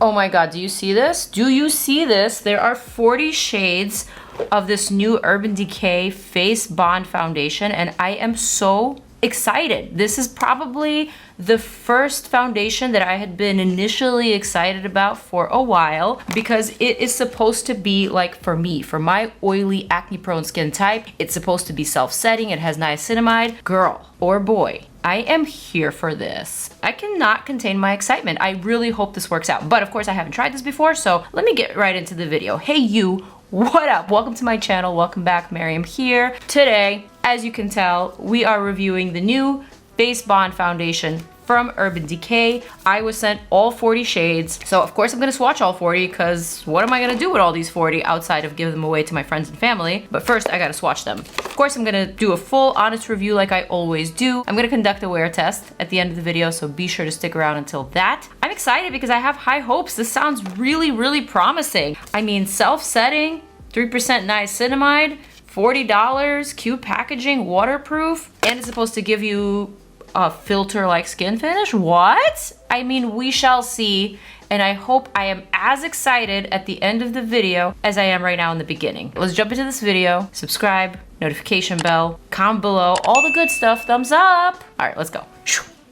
Oh my God, do you see this? Do you see this? There are 40 shades of this new Urban Decay Face Bond Foundation, and I am so excited. This is probably the first foundation that I had been initially excited about for a while because it is supposed to be like for me, for my oily acne-prone skin type. It's supposed to be self-setting. It has niacinamide. Girl or boy, I am here for this. I cannot contain my excitement. I really hope this works out. But of course I haven't tried this before, so let me get right into the video. Hey you, what up? Welcome to my channel. Welcome back, Maryam here. Today, as you can tell, we are reviewing the new Face Bond Foundation from Urban Decay. I was sent all 40 shades, so of course I'm gonna swatch all 40 because what am I gonna do with all these 40 outside of give them away to my friends and family? But first I gotta swatch them. Of course I'm gonna do a full honest review like I always do. I'm gonna conduct a wear test at the end of the video, so be sure to stick around until that. I'm excited because I have high hopes. This sounds really, really promising. I mean, self-setting, 3% niacinamide, $40, cute packaging, waterproof, and it's supposed to give you a filter-like skin finish? What? I mean, we shall see, and I hope I am as excited at the end of the video as I am right now in the beginning. Let's jump into this video. Subscribe, notification bell, comment below, all the good stuff, thumbs up. All right, let's go.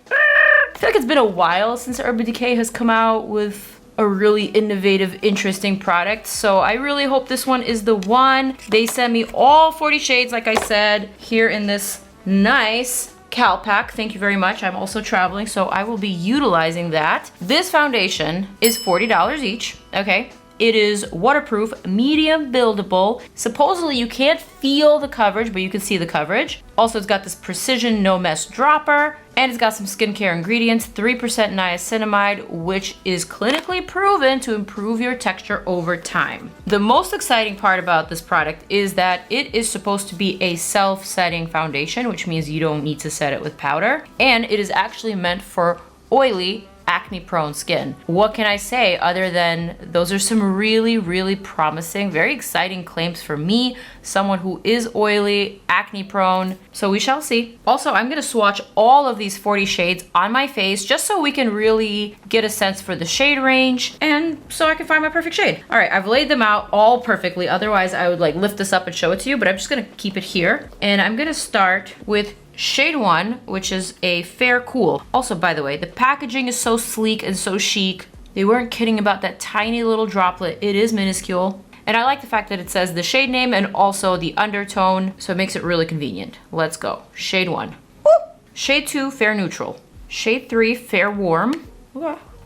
I feel like it's been a while since Urban Decay has come out with a really innovative, interesting product. So I really hope this one is the one. They sent me all 40 shades, like I said, here in this nice Cal pack. Thank you very much. I'm also traveling, so I will be utilizing that. This foundation is $40 each, okay? It is waterproof, medium buildable. Supposedly you can't feel the coverage, but you can see the coverage. Also, it's got this precision no mess dropper, and it's got some skincare ingredients, 3% niacinamide, which is clinically proven to improve your texture over time. The most exciting part about this product is that it is supposed to be a self-setting foundation, which means you don't need to set it with powder, and it is actually meant for oily, acne-prone skin. What can I say other than those are some really, really promising, very exciting claims for me, someone who is oily, acne-prone, so we shall see. Also, I'm gonna swatch all of these 40 shades on my face just so we can really get a sense for the shade range and so I can find my perfect shade. All right, I've laid them out all perfectly. Otherwise, I would like lift this up and show it to you, but I'm just gonna keep it here. And I'm gonna start with Shade 1, which is a fair cool. Also, by the way, the packaging is so sleek and so chic. They weren't kidding about that tiny little droplet. It is minuscule. And I like the fact that it says the shade name and also the undertone, so it makes it really convenient. Let's go. Shade 1. Woo! Shade 2, fair neutral. Shade 3, fair warm.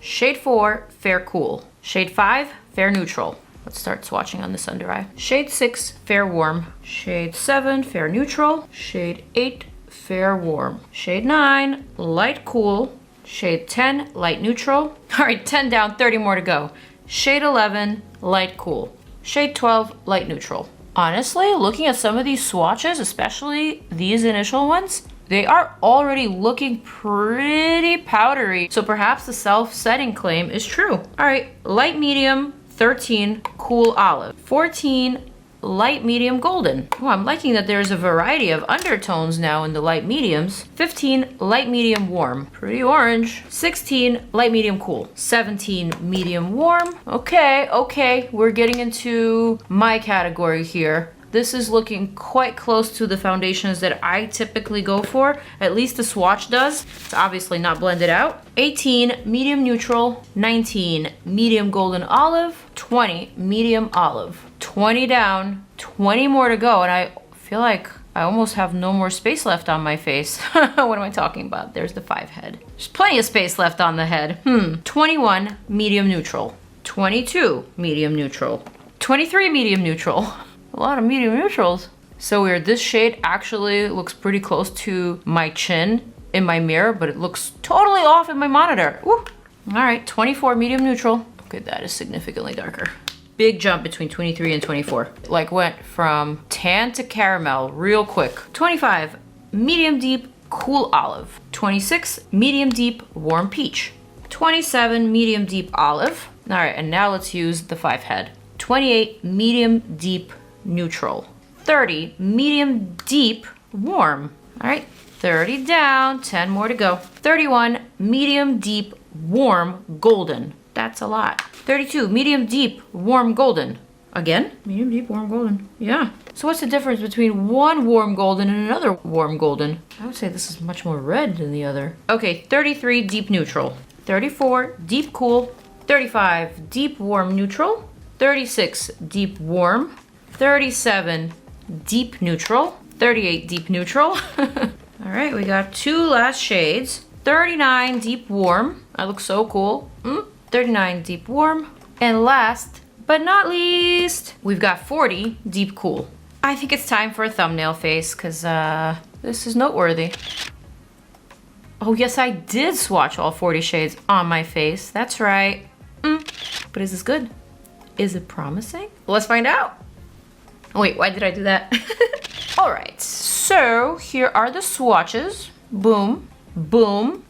Shade 4, fair cool. Shade 5, fair neutral. Let's start swatching on this under eye. Shade 6, fair warm. Shade 7, fair neutral. Shade 8, fair warm. Shade 9, light cool. Shade 10, light neutral. All right, 10 down, 30 more to go. Shade 11, light cool. Shade 12, light neutral. Honestly, looking at some of these swatches, especially these initial ones, they are already looking pretty powdery. So perhaps the self-setting claim is true. All right, light medium, 13, cool olive. 14, light medium golden. Oh, I'm liking that there's a variety of undertones now in the light mediums. 15, light medium warm. Pretty orange. 16, light medium cool. 17, medium warm. Okay, we're getting into my category here. This is looking quite close to the foundations that I typically go for. At least the swatch does. It's obviously not blended out. 18, medium neutral. 19, medium golden olive. 20, medium olive. 20 down, 20 more to go, and I feel like I almost have no more space left on my face. What am I talking about? There's the 5 head. There's plenty of space left on the head. 21, medium neutral. 22, medium neutral. 23, medium neutral. A lot of medium neutrals. So weird, this shade actually looks pretty close to my chin in my mirror, but it looks totally off in my monitor. Woo. All right, 24, medium neutral. Okay, that is significantly darker. Big jump between 23 and 24. Like went from tan to caramel real quick. 25, medium deep, cool olive. 26, medium deep, warm peach. 27, medium deep olive. All right, and now let's use the 5 head. 28, medium deep, neutral. 30, medium deep, warm. All right, 30 down, 10 more to go. 31, medium deep, warm, golden. That's a lot. 32, medium deep, warm golden. Again, medium deep, warm golden. Yeah. So what's the difference between one warm golden and another warm golden? I would say this is much more red than the other. Okay, 33, deep neutral. 34, deep cool. 35, deep warm neutral. 36, deep warm. 37, deep neutral. 38, deep neutral. All right, we got 2 last shades. 39, deep warm. I look so cool. 39, deep warm. And last but not least, we've got 40, deep cool. I think it's time for a thumbnail face because this is noteworthy. Oh yes, I did swatch all 40 shades on my face. That's right. But is this good? Is it promising? Let's find out. Oh, wait, why did I do that? All right, so here are the swatches. Boom, boom,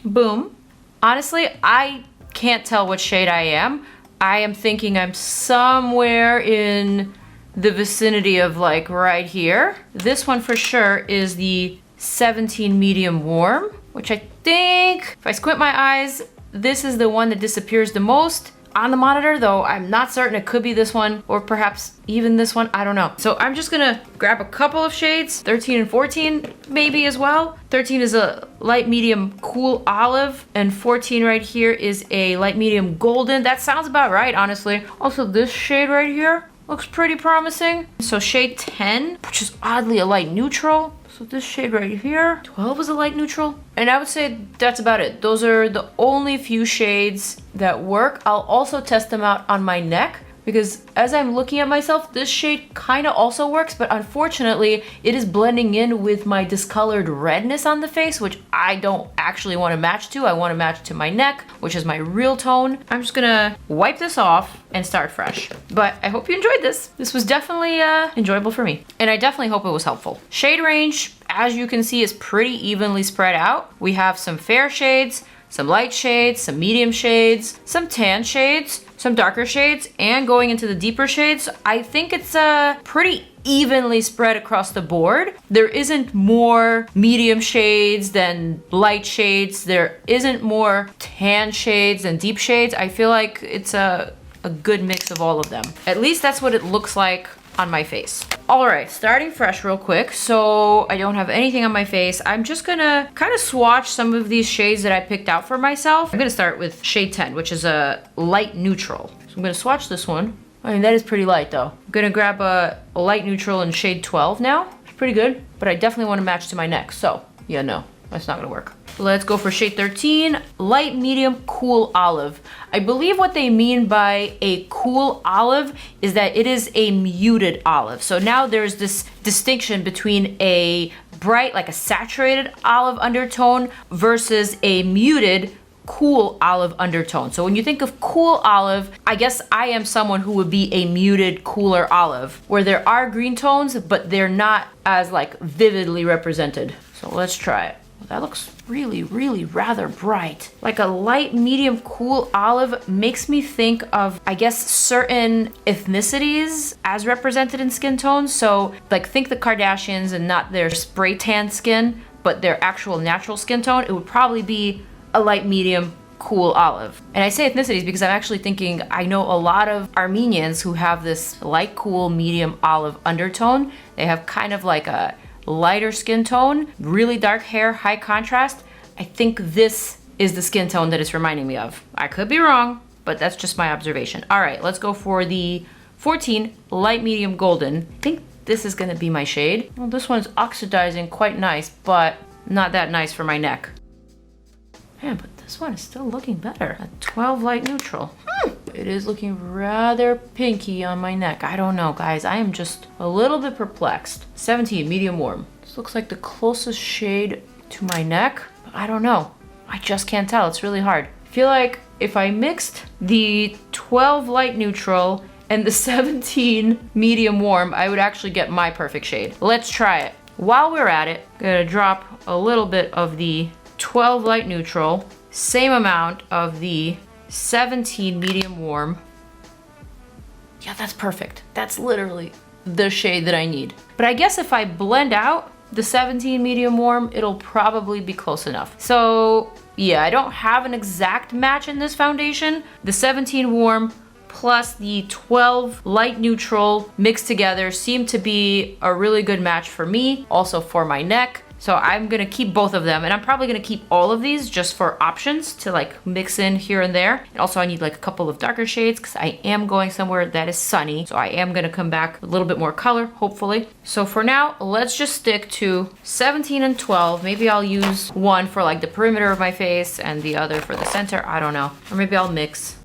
boom. Honestly, I can't tell what shade I am. I am thinking I'm somewhere in the vicinity of like right here. This one for sure is the 17 medium warm, which I think, if I squint my eyes, this is the one that disappears the most on the monitor, though I'm not certain. It could be this one or perhaps even this one. I don't know. So I'm just gonna grab a couple of shades, 13 and 14 maybe as well. 13 is a light medium cool olive and 14 right here is a light medium golden. That sounds about right, honestly. Also, this shade right here looks pretty promising. So shade 10, which is oddly a light neutral. So this shade right here, 12 is a light neutral. And I would say that's about it. Those are the only few shades that work. I'll also test them out on my neck because as I'm looking at myself, this shade kind of also works, but unfortunately it is blending in with my discolored redness on the face, which I don't actually want to match to. I want to match to my neck, which is my real tone. I'm just gonna wipe this off and start fresh. But I hope you enjoyed this. This was definitely enjoyable for me. And I definitely hope it was helpful. Shade range, as you can see, is pretty evenly spread out. We have some fair shades, some light shades, some medium shades, some tan shades, some darker shades, and going into the deeper shades, I think it's pretty evenly spread across the board. There isn't more medium shades than light shades. There isn't more tan shades than deep shades. I feel like it's a good mix of all of them. At least that's what it looks like on my face. All right, starting fresh real quick. So I don't have anything on my face. I'm just gonna kind of swatch some of these shades that I picked out for myself. I'm gonna start with shade 10, which is a light neutral. So I'm gonna swatch this one. I mean, that is pretty light though. I'm gonna grab a light neutral in shade 12 now. It's pretty good, but I definitely wanna match to my neck. So yeah, no, that's not gonna work. Let's go for shade 13, light medium cool olive. I believe what they mean by a cool olive is that it is a muted olive. So now there's this distinction between a bright, like a saturated olive undertone versus a muted cool olive undertone. So when you think of cool olive, I guess I am someone who would be a muted, cooler olive, where there are green tones, but they're not as like vividly represented. So let's try it. That looks really, really rather bright. Like a light, medium, cool olive makes me think of, I guess, certain ethnicities as represented in skin tones. So like think the Kardashians and not their spray tan skin, but their actual natural skin tone. It would probably be a light, medium, cool olive. And I say ethnicities because I'm actually thinking I know a lot of Armenians who have this light, cool, medium olive undertone. They have kind of like a lighter skin tone, really dark hair, high contrast. I think this is the skin tone that it's reminding me of. I could be wrong, but that's just my observation. All right, let's go for the 14 light medium golden. I think this is gonna be my shade. Well, this one's oxidizing quite nice, but not that nice for my neck. Man, but this one is still looking better. A 12 light neutral. It is looking rather pinky on my neck. I don't know, guys. I am just a little bit perplexed. 17, medium warm. This looks like the closest shade to my neck, but I don't know. I just can't tell. It's really hard. I feel like if I mixed the 12 light neutral and the 17 medium warm, I would actually get my perfect shade. Let's try it. While we're at it, I'm gonna drop a little bit of the 12 light neutral, same amount of the 17 medium warm. Yeah, that's perfect. That's literally the shade that I need. But I guess if I blend out the 17 medium warm, it'll probably be close enough. So yeah, I don't have an exact match in this foundation. The 17 warm plus the 12 light neutral mixed together seem to be a really good match for me, also for my neck. So I'm gonna keep both of them, and I'm probably gonna keep all of these just for options to like mix in here and there. And also I need like a couple of darker shades because I am going somewhere that is sunny. So I am gonna come back with a little bit more color, hopefully. So for now, let's just stick to 17 and 12. Maybe I'll use one for like the perimeter of my face and the other for the center, I don't know. Or maybe I'll mix.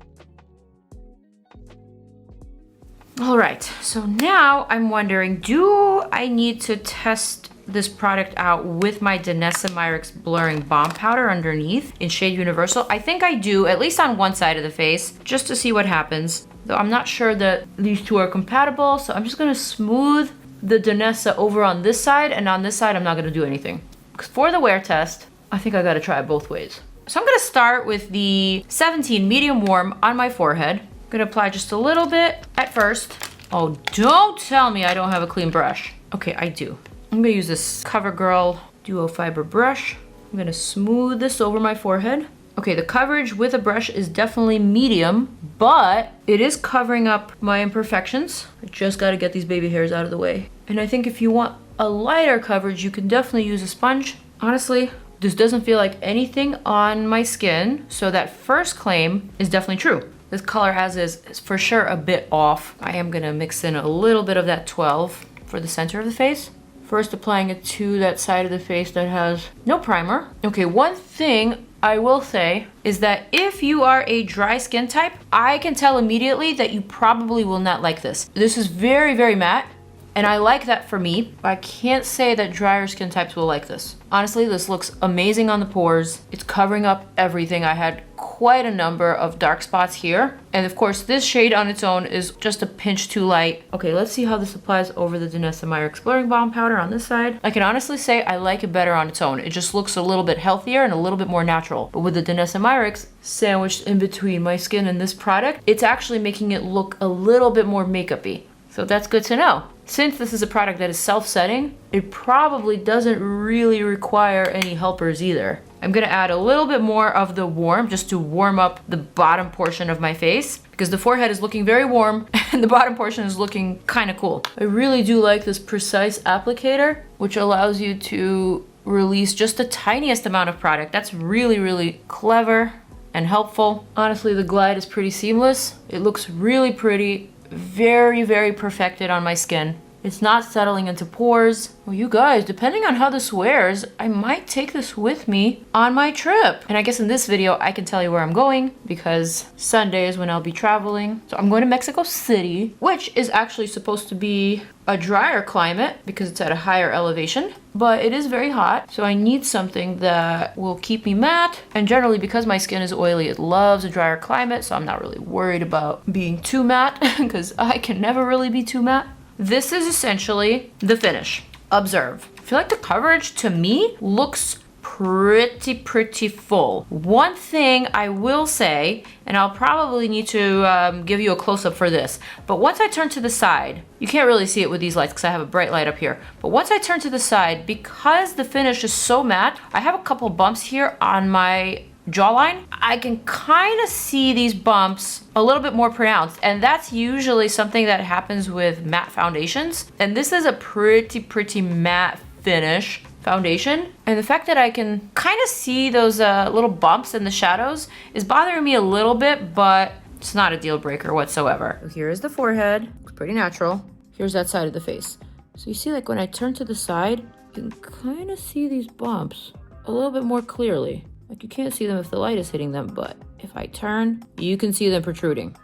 All right, so now I'm wondering, do I need to test this product out with my DECAY Blurring Balm Powder underneath in shade Universal? I think I do, at least on one side of the face, just to see what happens. Though I'm not sure that these two are compatible, so I'm just gonna smooth the DECAY over on this side, and on this side I'm not gonna do anything. For the wear test, I think I gotta try it both ways. So I'm gonna start with the 17 medium warm on my forehead. I'm gonna apply just a little bit at first. Oh, don't tell me I don't have a clean brush. Okay, I do. I'm gonna use this CoverGirl Duo Fiber brush. I'm gonna smooth this over my forehead. Okay, the coverage with a brush is definitely medium, but it is covering up my imperfections. I just gotta get these baby hairs out of the way. And I think if you want a lighter coverage, you can definitely use a sponge. Honestly, this doesn't feel like anything on my skin, so that first claim is definitely true. This color as is for sure a bit off. I am gonna mix in a little bit of that 12 for the center of the face. First applying it to that side of the face that has no primer. Okay, one thing I will say is that if you are a dry skin type, I can tell immediately that you probably will not like this. This is very, very matte, and I like that for me. I can't say that drier skin types will like this. Honestly, this looks amazing on the pores. It's covering up everything. I had quite a number of dark spots here. And of course, this shade on its own is just a pinch too light. Okay, let's see how this applies over the DECAY Blurring Balm Powder on this side. I can honestly say I like it better on its own. It just looks a little bit healthier and a little bit more natural. But with the DECAY sandwiched in between my skin and this product, it's actually making it look a little bit more makeup-y. So that's good to know. Since this is a product that is self-setting, it probably doesn't really require any helpers either. I'm gonna add a little bit more of the warm just to warm up the bottom portion of my face because the forehead is looking very warm and the bottom portion is looking kind of cool. I really do like this precise applicator, which allows you to release just the tiniest amount of product. That's really, really clever and helpful. Honestly, the glide is pretty seamless. It looks really pretty. Very, very perfected on my skin. It's not settling into pores. Well, you guys, depending on how this wears, I might take this with me on my trip. And I guess in this video, I can tell you where I'm going because Sunday is when I'll be traveling. So I'm going to Mexico City, which is actually supposed to be a drier climate because it's at a higher elevation, but it is very hot. So I need something that will keep me matte. And generally, because my skin is oily, it loves a drier climate. So I'm not really worried about being too matte because I can never really be too matte. This is essentially the finish. Observe. I feel like the coverage to me looks pretty full. One thing I will say, and I'll probably need to give you a close-up for this, but once I turn to the side, you can't really see it with these lights because I have a bright light up here, but once I turn to the side, because the finish is so matte, I have a couple bumps here on my jawline. I can kind of see these bumps a little bit more pronounced, and that's usually something that happens with matte foundations, and this is a pretty matte finish foundation, and the fact that I can kind of see those little bumps in the shadows is bothering me a little bit, but it's not a deal breaker whatsoever. So here is the forehead. It's pretty natural. Here's that side of the face. So you see, like when I turn to the side, you can kind of see these bumps a little bit more clearly. Like you can't see them if the light is hitting them, but if I turn, you can see them protruding.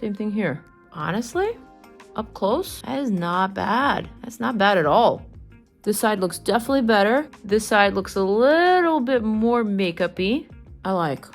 Same thing here. Honestly, up close, that is not bad. That's not bad at all. This side looks definitely better. This side looks a little bit more makeup-y. I like.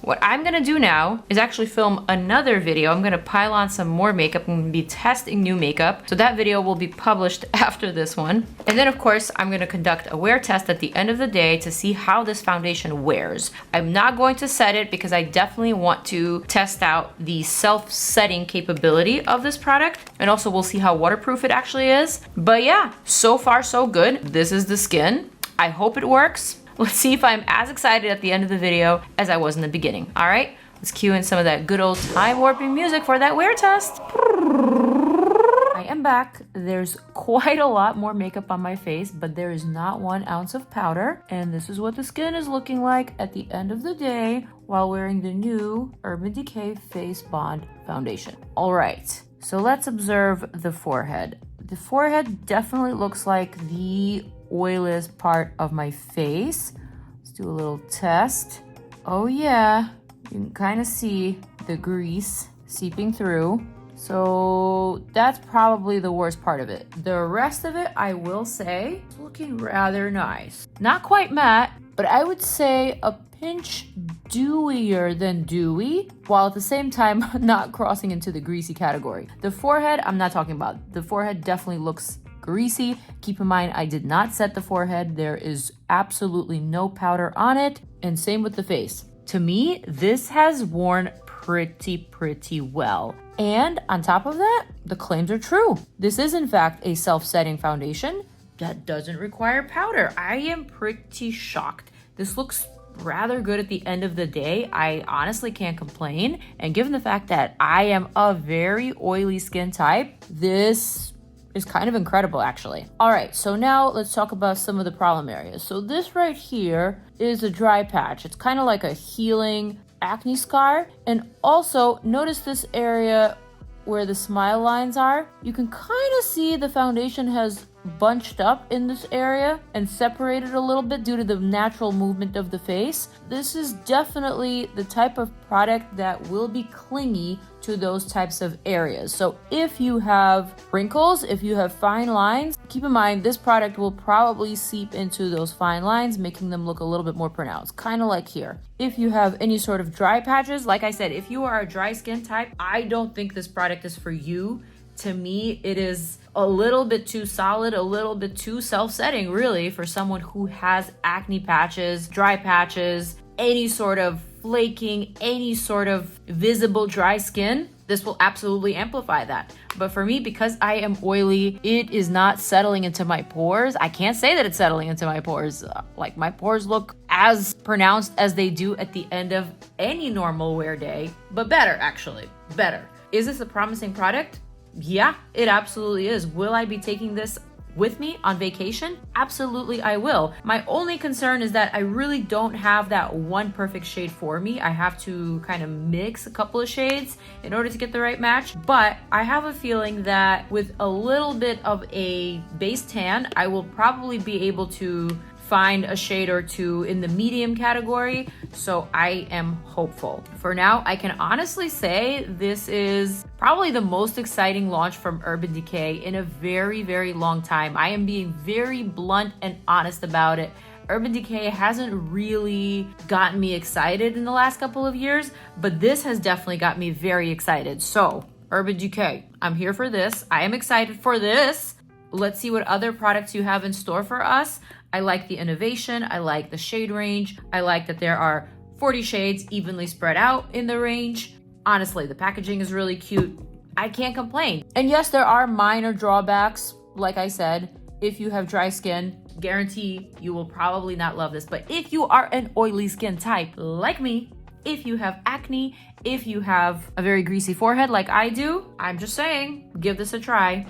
What I'm gonna do now is actually film another video. I'm gonna pile on some more makeup. I'm gonna be testing new makeup. So that video will be published after this one. And then of course, I'm gonna conduct a wear test at the end of the day to see how this foundation wears. I'm not going to set it because I definitely want to test out the self-setting capability of this product. And also we'll see how waterproof it actually is. But yeah, so far so good. This is the skin. I hope it works. Let's see if I'm as excited at the end of the video as I was in the beginning. All right, let's cue in some of that good old time warping music for that wear test. I am back. There's quite a lot more makeup on my face, but there is not 1 ounce of powder. And this is what the skin is looking like at the end of the day while wearing the new Urban Decay Face Bond Foundation. All right, so let's observe the forehead. The forehead definitely looks like the oiliest part of my face. Let's do a little test. Oh yeah, you can kind of see the grease seeping through. So that's probably the worst part of it. The rest of it, I will say, is looking rather nice. Not quite matte, but I would say a pinch dewier than dewy, while at the same time not crossing into the greasy category. The forehead, I'm not talking about. The forehead definitely looks greasy. Keep in mind, I did not set the forehead. There is absolutely no powder on it. And same with the face. To me, this has worn pretty well. And on top of that, the claims are true. This is in fact a self-setting foundation that doesn't require powder. I am pretty shocked. This looks rather good at the end of the day. I honestly can't complain. And given the fact that I am a very oily skin type, this is kind of incredible actually. All right, so now let's talk about some of the problem areas. So this right here is a dry patch. It's kind of like a healing acne scar. And also notice this area where the smile lines are. You can kind of see the foundation has bunched up in this area and separated a little bit due to the natural movement of the face. This is definitely the type of product that will be clingy to those types of areas. So if you have wrinkles, if you have fine lines, keep in mind this product will probably seep into those fine lines, making them look a little bit more pronounced, kind of like here. If you have any sort of dry patches, like I said, if you are a dry skin type, I don't think this product is for you. To me, it is a little bit too solid, a little bit too self-setting, really, for someone who has acne patches, dry patches, any sort of flaking, any sort of visible dry skin. This will absolutely amplify that. But for me, because I am oily, it is not settling into my pores. I can't say that it's settling into my pores. Like my pores look as pronounced as they do at the end of any normal wear day, but better, actually, better. Is this a promising product? Yeah, it absolutely is. Will I be taking this with me on vacation? Absolutely, I will. My only concern is that I really don't have that one perfect shade for me. I have to kind of mix a couple of shades in order to get the right match. But I have a feeling that with a little bit of a base tan, I will probably be able to find a shade or two in the medium category, so I am hopeful. For now, I can honestly say this is probably the most exciting launch from Urban Decay in a very long time. I am being very blunt and honest about it. Urban Decay hasn't really gotten me excited in the last couple of years, but this has definitely got me very excited. So, Urban Decay, I'm here for this. I am excited for this. Let's see what other products you have in store for us. I like the innovation. I like the shade range. I like that there are 40 shades evenly spread out in the range. Honestly, the packaging is really cute. I can't complain. And yes, there are minor drawbacks. Like I said, if you have dry skin, guarantee you will probably not love this. But if you are an oily skin type like me, if you have acne, if you have a very greasy forehead like I do, I'm just saying, give this a try.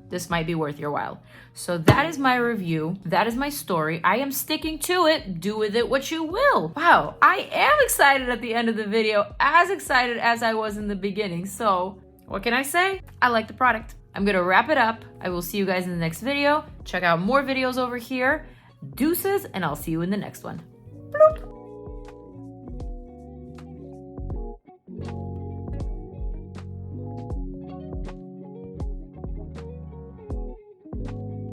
This might be worth your while. So that is my review. That is my story. I am sticking to it. Do with it what you will. Wow, I am excited at the end of the video, as excited as I was in the beginning. So what can I say? I like the product. I'm gonna wrap it up. I will see you guys in the next video. Check out more videos over here. Deuces, and I'll see you in the next one.